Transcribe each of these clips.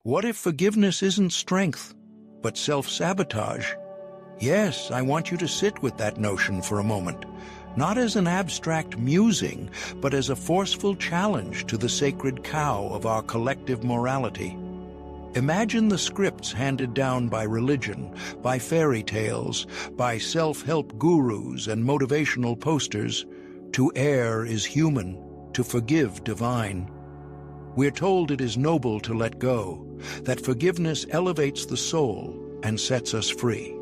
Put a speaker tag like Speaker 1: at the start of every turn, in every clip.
Speaker 1: What if forgiveness isn't strength, but self-sabotage? Yes, I want you to sit with that notion for a moment, not as an abstract musing, but as a forceful challenge to the sacred cow of our collective morality. Imagine the scripts handed down by religion, by fairy tales, by self-help gurus and motivational posters. To err is human, to forgive divine. We're told it is noble to let go, that forgiveness elevates the soul and sets us free.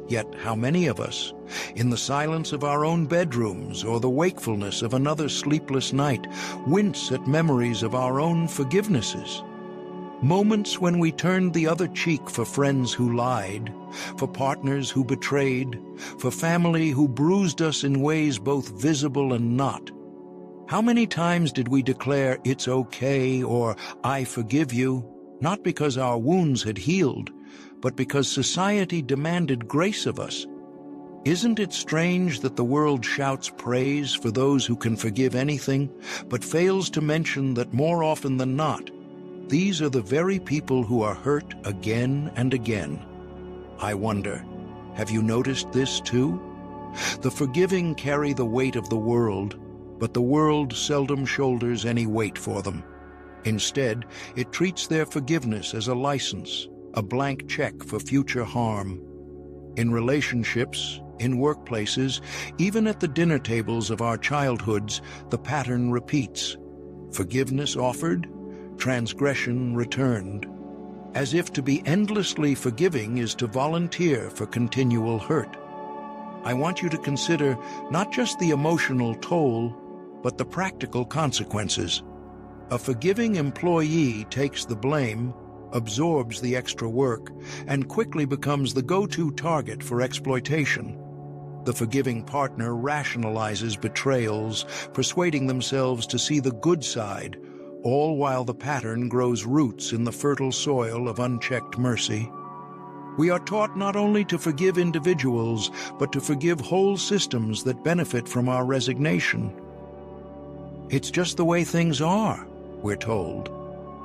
Speaker 1: Yet how many of us, in the silence of our own bedrooms or the wakefulness of another sleepless night, wince at memories of our own forgivenesses? Moments when we turned the other cheek for friends who lied, for partners who betrayed, for family who bruised us in ways both visible and not. How many times did we declare, "It's okay," or "I forgive you," not because our wounds had healed, but because society demanded grace of us? Isn't it strange that the world shouts praise for those who can forgive anything, but fails to mention that more often than not, these are the very people who are hurt again and again? I wonder, have you noticed this too? The forgiving carry the weight of the world, but the world seldom shoulders any weight for them. Instead, it treats their forgiveness as a license, a blank check for future harm. In relationships, in workplaces, even at the dinner tables of our childhoods, the pattern repeats. Forgiveness offered, transgression returned. As if to be endlessly forgiving is to volunteer for continual hurt. I want you to consider not just the emotional toll, but the practical consequences. A forgiving employee takes the blame, absorbs the extra work, and quickly becomes the go-to target for exploitation. The forgiving partner rationalizes betrayals, persuading themselves to see the good side, all while the pattern grows roots in the fertile soil of unchecked mercy. We are taught not only to forgive individuals, but to forgive whole systems that benefit from our resignation. It's just the way things are, we're told.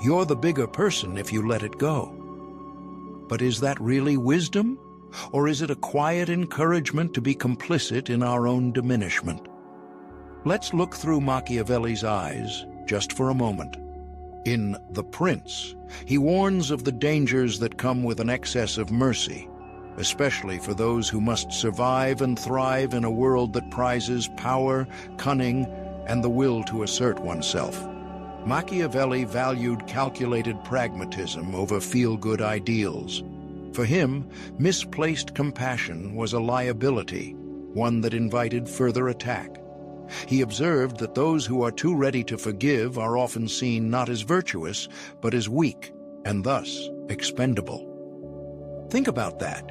Speaker 1: You're the bigger person if you let it go. But is that really wisdom? Or is it a quiet encouragement to be complicit in our own diminishment? Let's look through Machiavelli's eyes, just for a moment. In The Prince, he warns of the dangers that come with an excess of mercy, especially for those who must survive and thrive in a world that prizes power, cunning, and the will to assert oneself. Machiavelli valued calculated pragmatism over feel-good ideals. For him, misplaced compassion was a liability, one that invited further attack. He observed that those who are too ready to forgive are often seen not as virtuous, but as weak, and thus expendable. Think about that.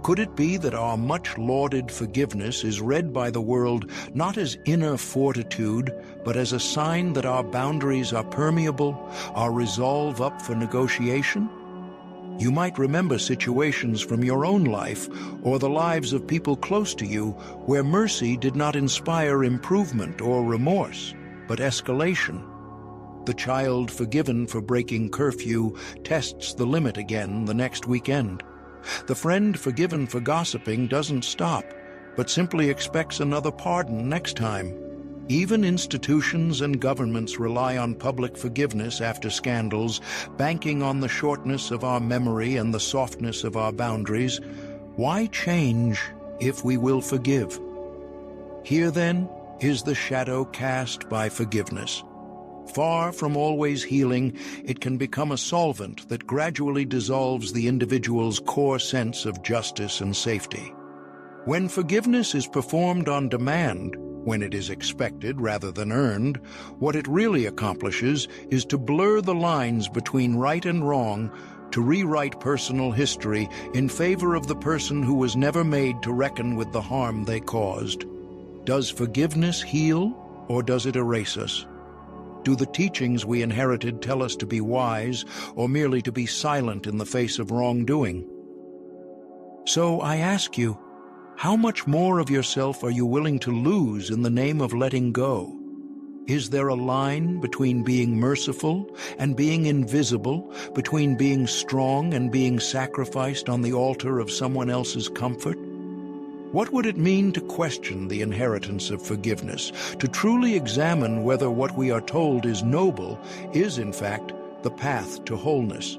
Speaker 1: Could it be that our much-lauded forgiveness is read by the world not as inner fortitude, but as a sign that our boundaries are permeable, our resolve up for negotiation? You might remember situations from your own life or the lives of people close to you where mercy did not inspire improvement or remorse, but escalation. The child forgiven for breaking curfew tests the limit again the next weekend. The friend forgiven for gossiping doesn't stop, but simply expects another pardon next time. Even institutions and governments rely on public forgiveness after scandals, banking on the shortness of our memory and the softness of our boundaries. Why change if we will forgive? Here, then, is the shadow cast by forgiveness. Far from always healing, it can become a solvent that gradually dissolves the individual's core sense of justice and safety. When forgiveness is performed on demand, when it is expected rather than earned, what it really accomplishes is to blur the lines between right and wrong, to rewrite personal history in favor of the person who was never made to reckon with the harm they caused. Does forgiveness heal, or does it erase us? Do the teachings we inherited tell us to be wise, or merely to be silent in the face of wrongdoing? So I ask you, how much more of yourself are you willing to lose in the name of letting go? Is there a line between being merciful and being invisible, between being strong and being sacrificed on the altar of someone else's comfort? What would it mean to question the inheritance of forgiveness, to truly examine whether what we are told is noble is, in fact, the path to wholeness?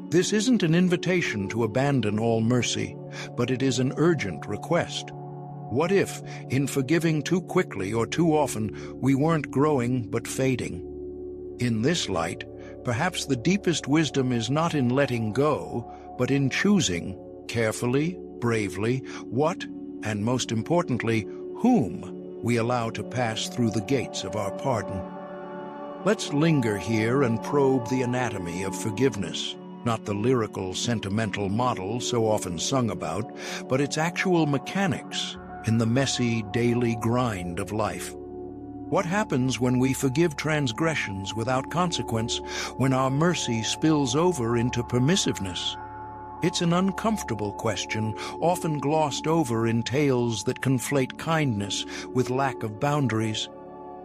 Speaker 1: This isn't an invitation to abandon all mercy, but it is an urgent request. What if, in forgiving too quickly or too often, we weren't growing but fading? In this light, perhaps the deepest wisdom is not in letting go, but in choosing, carefully, bravely, what, and most importantly, whom we allow to pass through the gates of our pardon. Let's linger here and probe the anatomy of forgiveness, not the lyrical, sentimental model so often sung about, but its actual mechanics in the messy, daily grind of life. What happens when we forgive transgressions without consequence, when our mercy spills over into permissiveness? It's an uncomfortable question, often glossed over in tales that conflate kindness with lack of boundaries.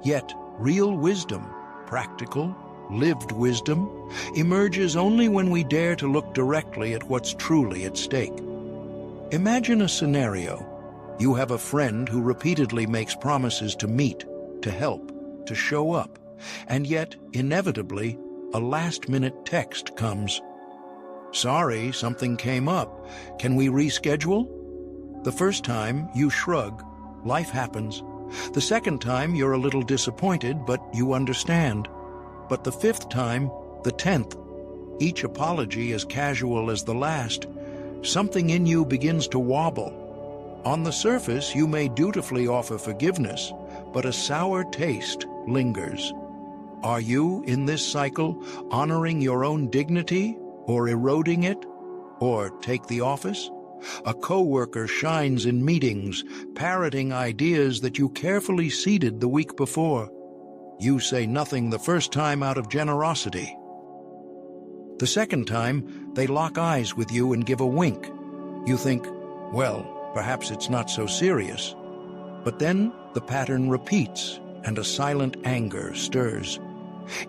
Speaker 1: Yet, real wisdom, practical, lived wisdom, emerges only when we dare to look directly at what's truly at stake. Imagine a scenario. You have a friend who repeatedly makes promises to meet, to help, to show up, and yet, inevitably, a last-minute text comes. "Sorry, something came up. Can we reschedule?" The first time, you shrug. Life happens. The second time, you're a little disappointed, but you understand. But the fifth time, the 10th, each apology as casual as the last, something in you begins to wobble. On the surface, you may dutifully offer forgiveness, but a sour taste lingers. Are you, in this cycle, honoring your own dignity, or eroding it? Or take the office? A coworker shines in meetings, parroting ideas that you carefully seeded the week before. You say nothing the first time out of generosity. The second time, they lock eyes with you and give a wink. You think, well, perhaps it's not so serious. But then the pattern repeats, and a silent anger stirs.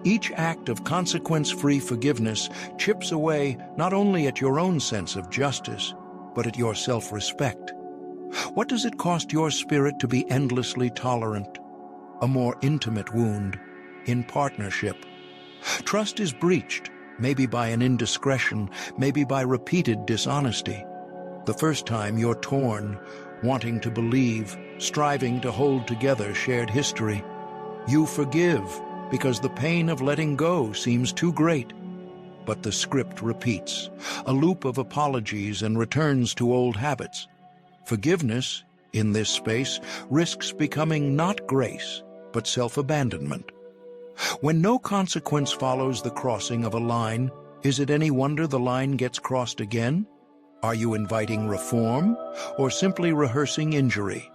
Speaker 1: Each act of consequence-free forgiveness chips away not only at your own sense of justice, but at your self-respect. What does it cost your spirit to be endlessly tolerant? A more intimate wound, in partnership. Trust is breached, maybe by an indiscretion, maybe by repeated dishonesty. The first time you're torn, wanting to believe, striving to hold together shared history. You forgive because the pain of letting go seems too great. But the script repeats, a loop of apologies and returns to old habits. Forgiveness, in this space, risks becoming not grace, but self-abandonment. When no consequence follows the crossing of a line, is it any wonder the line gets crossed again? Are you inviting reform, or simply rehearsing injury?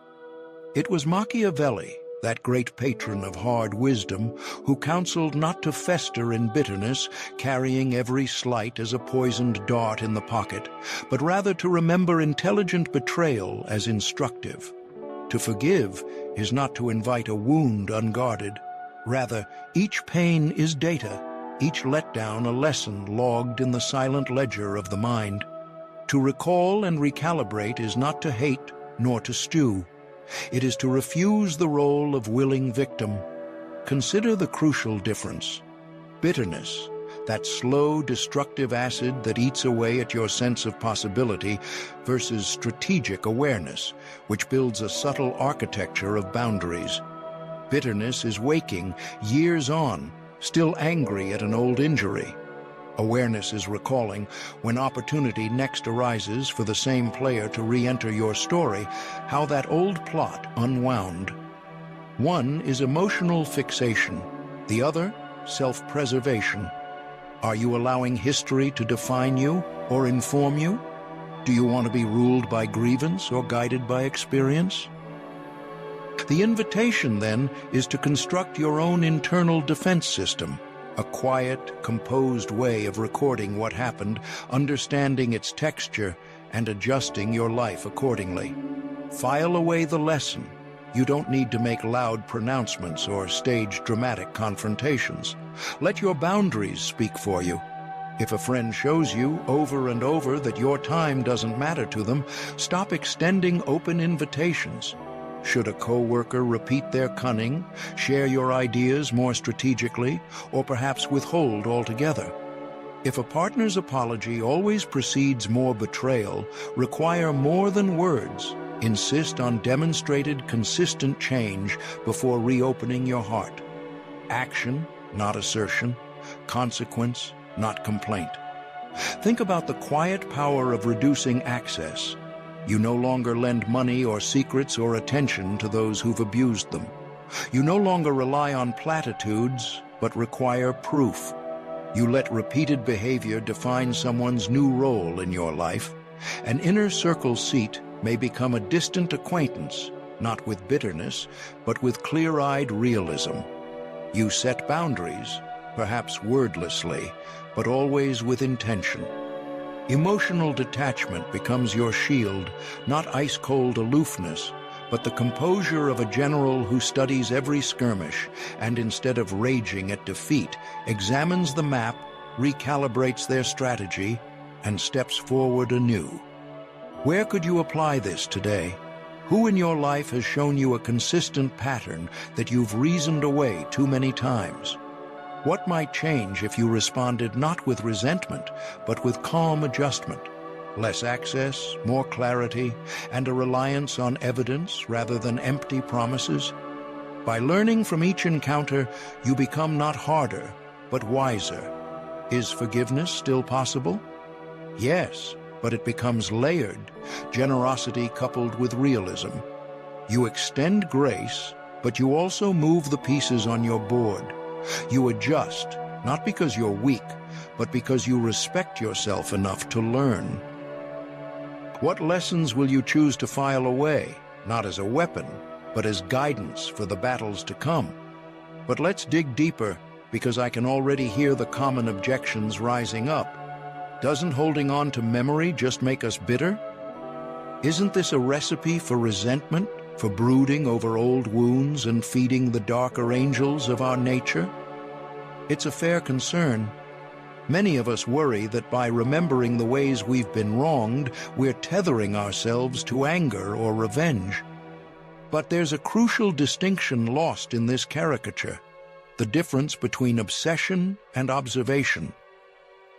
Speaker 1: It was Machiavelli, that great patron of hard wisdom, who counseled not to fester in bitterness, carrying every slight as a poisoned dart in the pocket, but rather to remember intelligent betrayal as instructive. To forgive is not to invite a wound unguarded. Rather, each pain is data, each letdown a lesson logged in the silent ledger of the mind. To recall and recalibrate is not to hate nor to stew. It is to refuse the role of willing victim. Consider the crucial difference. Bitterness, that slow, destructive acid that eats away at your sense of possibility, versus strategic awareness, which builds a subtle architecture of boundaries. Bitterness is waking, years on, still angry at an old injury. Awareness is recalling when opportunity next arises for the same player to re-enter your story, how that old plot unwound. One is emotional fixation, the other, self-preservation. Are you allowing history to define you or inform you? Do you want to be ruled by grievance or guided by experience? The invitation, then, is to construct your own internal defense system, a quiet, composed way of recording what happened, understanding its texture, and adjusting your life accordingly. File away the lesson, You don't need to make loud pronouncements or stage dramatic confrontations. Let your boundaries speak for you. If a friend shows you over and over that your time doesn't matter to them, stop extending open invitations. Should a coworker repeat their cunning, share your ideas more strategically, or perhaps withhold altogether? If a partner's apology always precedes more betrayal, require more than words. Insist on demonstrated, consistent change before reopening your heart. Action, not assertion. Consequence, not complaint. Think about the quiet power of reducing access. You no longer lend money or secrets or attention to those who've abused them. You no longer rely on platitudes, but require proof. You let repeated behavior define someone's new role in your life. An inner circle seat may become a distant acquaintance, not with bitterness, but with clear-eyed realism. You set boundaries, perhaps wordlessly, but always with intention. Emotional detachment becomes your shield, not ice-cold aloofness, but the composure of a general who studies every skirmish and, instead of raging at defeat, examines the map, recalibrates their strategy, and steps forward anew. Where could you apply this today? Who in your life has shown you a consistent pattern that you've reasoned away too many times? What might change if you responded not with resentment, but with calm adjustment? Less access, more clarity, and a reliance on evidence rather than empty promises? By learning from each encounter, you become not harder, but wiser. Is forgiveness still possible? Yes, but it becomes layered, generosity coupled with realism. You extend grace, but you also move the pieces on your board. You adjust, not because you're weak, but because you respect yourself enough to learn. What lessons will you choose to file away, not as a weapon, but as guidance for the battles to come? But let's dig deeper, because I can already hear the common objections rising up. Doesn't holding on to memory just make us bitter? Isn't this a recipe for resentment, for brooding over old wounds and feeding the darker angels of our nature? It's a fair concern. Many of us worry that by remembering the ways we've been wronged, we're tethering ourselves to anger or revenge. But there's a crucial distinction lost in this caricature: the difference between obsession and observation.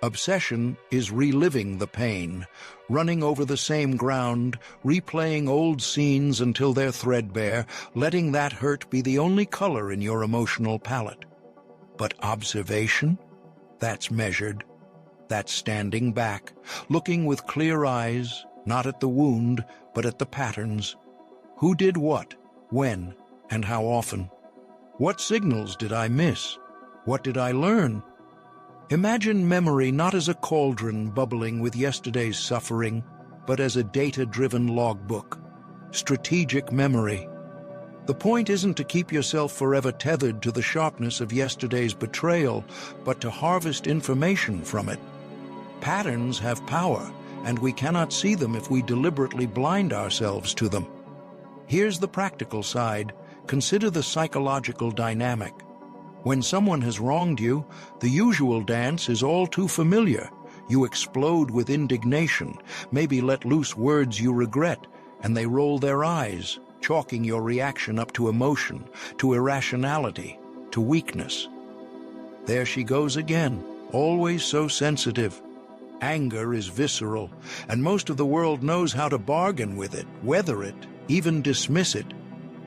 Speaker 1: Obsession is reliving the pain, running over the same ground, replaying old scenes until they're threadbare, letting that hurt be the only color in your emotional palette. But observation? That's measured. That's standing back, looking with clear eyes, not at the wound, but at the patterns. Who did what, when, and how often? What signals did I miss? What did I learn? Imagine memory not as a cauldron bubbling with yesterday's suffering, but as a data-driven logbook. Strategic memory. The point isn't to keep yourself forever tethered to the sharpness of yesterday's betrayal, but to harvest information from it. Patterns have power, and we cannot see them if we deliberately blind ourselves to them. Here's the practical side. Consider the psychological dynamic. When someone has wronged you, the usual dance is all too familiar. You explode with indignation, maybe let loose words you regret, and they roll their eyes, chalking your reaction up to emotion, to irrationality, to weakness. There she goes again, always so sensitive. Anger is visceral, and most of the world knows how to bargain with it, weather it, even dismiss it.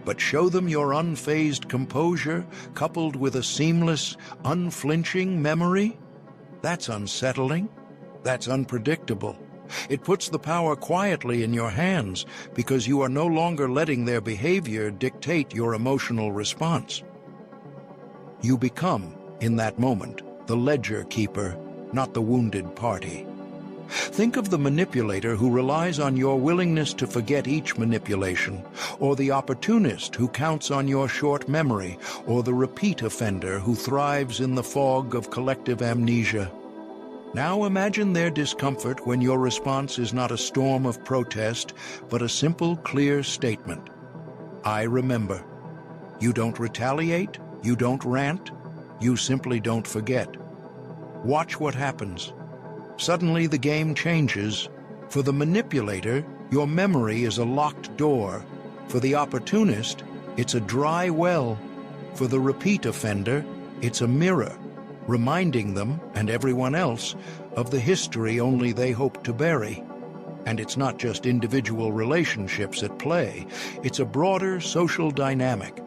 Speaker 1: But show them your unfazed composure, coupled with a seamless, unflinching memory? That's unsettling. That's unpredictable. It puts the power quietly in your hands because you are no longer letting their behavior dictate your emotional response. You become, in that moment, the ledger keeper, not the wounded party. Think of the manipulator who relies on your willingness to forget each manipulation, or the opportunist who counts on your short memory, or the repeat offender who thrives in the fog of collective amnesia. Now imagine their discomfort when your response is not a storm of protest, but a simple, clear statement. I remember. You don't retaliate, you don't rant, you simply don't forget. Watch what happens. Suddenly the game changes. For the manipulator, your memory is a locked door. For the opportunist, it's a dry well. For the repeat offender, it's a mirror, reminding them, and everyone else, of the history only they hope to bury. And it's not just individual relationships at play, it's a broader social dynamic.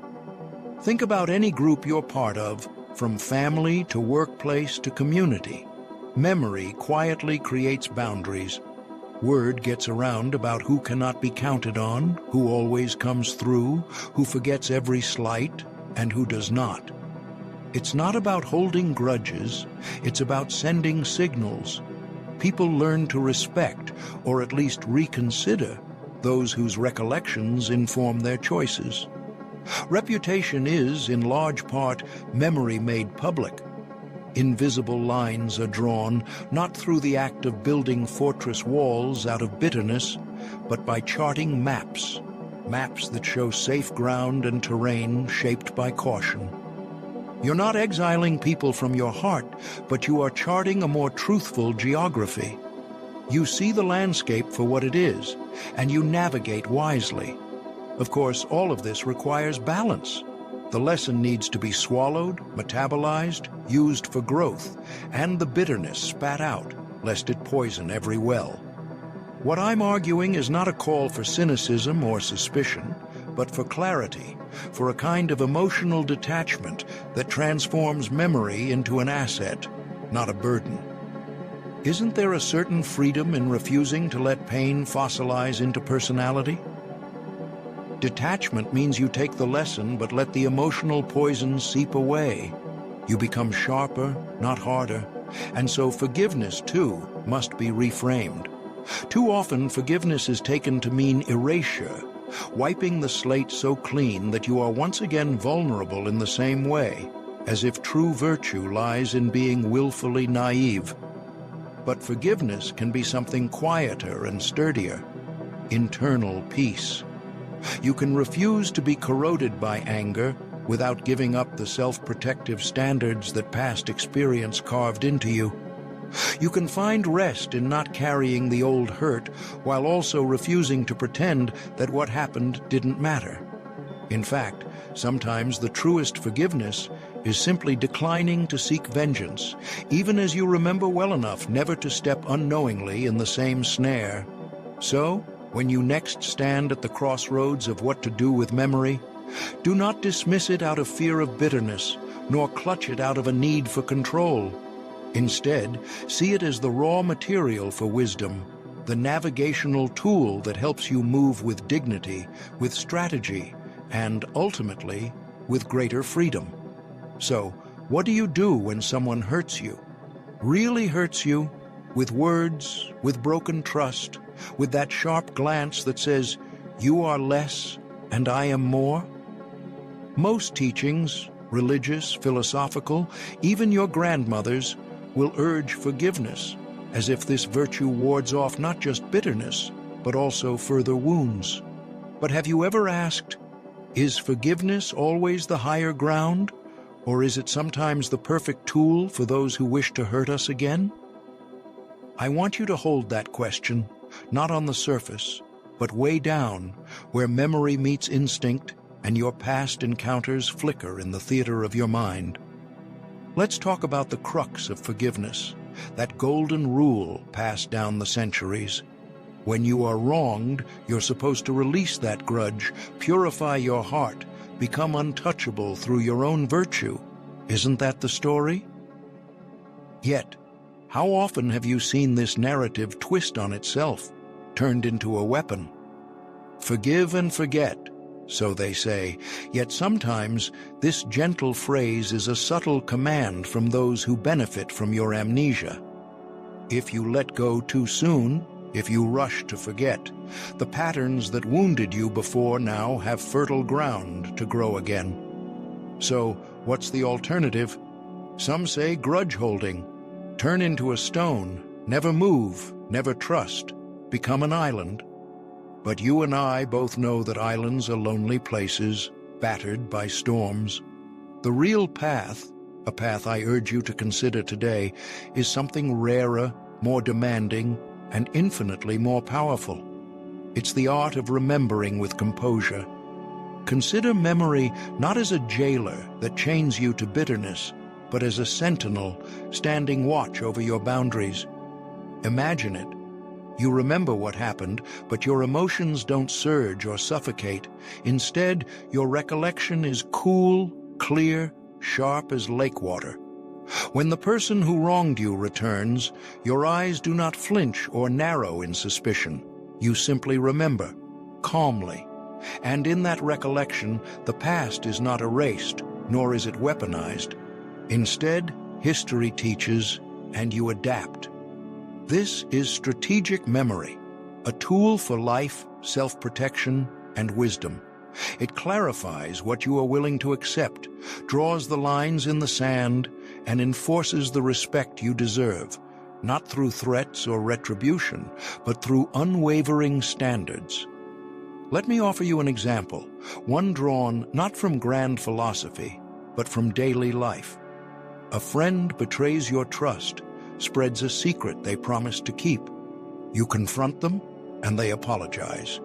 Speaker 1: Think about any group you're part of, from family to workplace to community. Memory quietly creates boundaries. Word gets around about who cannot be counted on, who always comes through, who forgets every slight, and who does not. It's not about holding grudges, it's about sending signals. People learn to respect, or at least reconsider, those whose recollections inform their choices. Reputation is, in large part, memory made public. Invisible lines are drawn, not through the act of building fortress walls out of bitterness, but by charting maps that show safe ground and terrain shaped by caution. You're not exiling people from your heart, but you are charting a more truthful geography. You see the landscape for what it is, and you navigate wisely. Of course, all of this requires balance. The lesson needs to be swallowed, metabolized, used for growth, and the bitterness spat out, lest it poison every well. What I'm arguing is not a call for cynicism or suspicion, but for clarity, for a kind of emotional detachment that transforms memory into an asset, not a burden. Isn't there a certain freedom in refusing to let pain fossilize into personality? Detachment means you take the lesson but let the emotional poison seep away. You become sharper, not harder, and so forgiveness, too, must be reframed. Too often, forgiveness is taken to mean erasure, wiping the slate so clean that you are once again vulnerable in the same way, as if true virtue lies in being willfully naive. But forgiveness can be something quieter and sturdier, internal peace. You can refuse to be corroded by anger without giving up the self-protective standards that past experience carved into you. You can find rest in not carrying the old hurt while also refusing to pretend that what happened didn't matter. In fact, sometimes the truest forgiveness is simply declining to seek vengeance, even as you remember well enough never to step unknowingly in the same snare. So, when you next stand at the crossroads of what to do with memory, do not dismiss it out of fear of bitterness, nor clutch it out of a need for control. Instead, see it as the raw material for wisdom, the navigational tool that helps you move with dignity, with strategy, and ultimately, with greater freedom. So, what do you do when someone hurts you? Really hurts you? With words, with broken trust, with that sharp glance that says, "You are less and I am more"? Most teachings, religious, philosophical, even your grandmother's, will urge forgiveness, as if this virtue wards off not just bitterness, but also further wounds. But have you ever asked, is forgiveness always the higher ground, or is it sometimes the perfect tool for those who wish to hurt us again? I want you to hold that question, not on the surface, but way down, where memory meets instinct and your past encounters flicker in the theater of your mind. Let's talk about the crux of forgiveness, that golden rule passed down the centuries. When you are wronged, you're supposed to release that grudge, purify your heart, become untouchable through your own virtue. Isn't that the story? Yet, how often have you seen this narrative twist on itself, turned into a weapon? Forgive and forget, so they say, yet sometimes this gentle phrase is a subtle command from those who benefit from your amnesia. If you let go too soon, if you rush to forget, the patterns that wounded you before now have fertile ground to grow again. So, what's the alternative? Some say grudge holding. Turn into a stone, never move, never trust, become an island. But you and I both know that islands are lonely places, battered by storms. The real path, a path I urge you to consider today, is something rarer, more demanding, and infinitely more powerful. It's the art of remembering with composure. Consider memory not as a jailer that chains you to bitterness, but as a sentinel standing watch over your boundaries. Imagine it. You remember what happened, but your emotions don't surge or suffocate. Instead, your recollection is cool, clear, sharp as lake water. When the person who wronged you returns, your eyes do not flinch or narrow in suspicion. You simply remember, calmly. And in that recollection, the past is not erased, nor is it weaponized. Instead, history teaches, and you adapt. This is strategic memory, a tool for life, self-protection, and wisdom. It clarifies what you are willing to accept, draws the lines in the sand, and enforces the respect you deserve, not through threats or retribution, but through unwavering standards. Let me offer you an example, one drawn not from grand philosophy, but from daily life. A friend betrays your trust, spreads a secret they promised to keep. You confront them, and they apologize.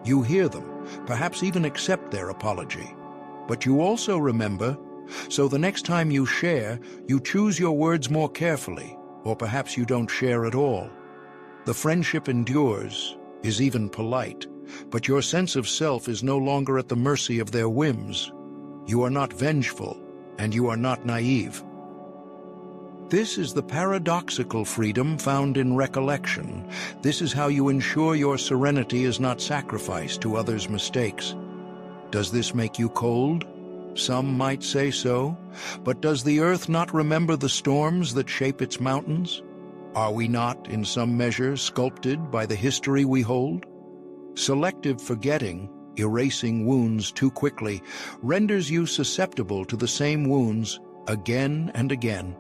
Speaker 1: You hear them, perhaps even accept their apology. But you also remember, so the next time you share, you choose your words more carefully, or perhaps you don't share at all. The friendship endures, is even polite, but your sense of self is no longer at the mercy of their whims. You are not vengeful, and you are not naive. This is the paradoxical freedom found in recollection. This is how you ensure your serenity is not sacrificed to others' mistakes. Does this make you cold? Some might say so. But does the earth not remember the storms that shape its mountains? Are we not, in some measure, sculpted by the history we hold? Selective forgetting, erasing wounds too quickly, renders you susceptible to the same wounds again and again.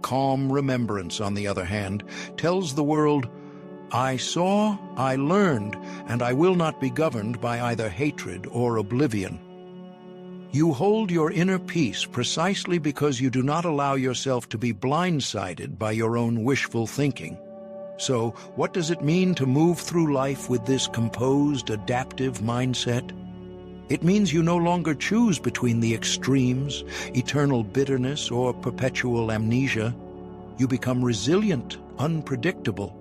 Speaker 1: Calm remembrance, on the other hand, tells the world, I saw, I learned, and I will not be governed by either hatred or oblivion. You hold your inner peace precisely because you do not allow yourself to be blindsided by your own wishful thinking. So, what does it mean to move through life with this composed, adaptive mindset? It means you no longer choose between the extremes, eternal bitterness or perpetual amnesia. You become resilient, unpredictable.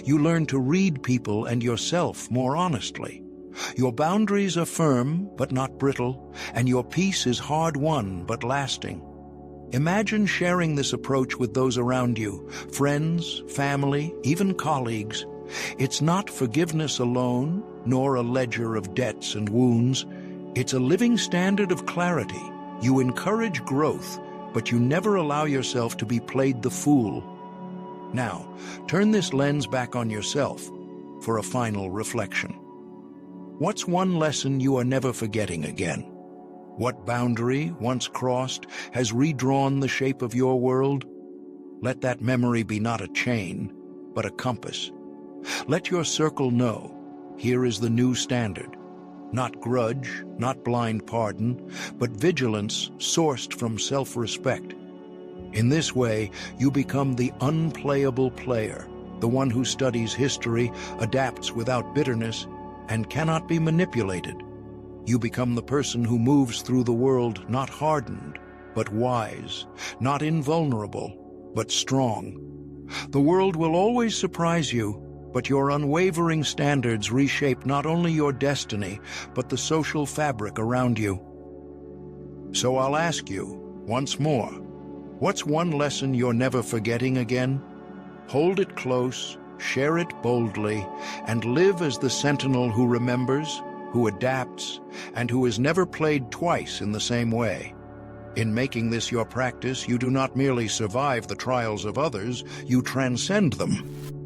Speaker 1: You learn to read people and yourself more honestly. Your boundaries are firm but not brittle, and your peace is hard-won but lasting. Imagine sharing this approach with those around you, friends, family, even colleagues. It's not forgiveness alone, nor a ledger of debts and wounds. It's a living standard of clarity. You encourage growth, but you never allow yourself to be played the fool. Now, turn this lens back on yourself for a final reflection. What's one lesson you are never forgetting again? What boundary, once crossed, has redrawn the shape of your world? Let that memory be not a chain, but a compass. Let your circle know, here is the new standard. Not grudge, not blind pardon, but vigilance sourced from self-respect. In this way, you become the unplayable player, the one who studies history, adapts without bitterness, and cannot be manipulated. You become the person who moves through the world not hardened, but wise, not invulnerable, but strong. The world will always surprise you, but your unwavering standards reshape not only your destiny, but the social fabric around you. So I'll ask you, once more, what's one lesson you're never forgetting again? Hold it close, share it boldly, and live as the sentinel who remembers, who adapts, and who is never played twice in the same way. In making this your practice, you do not merely survive the trials of others, you transcend them.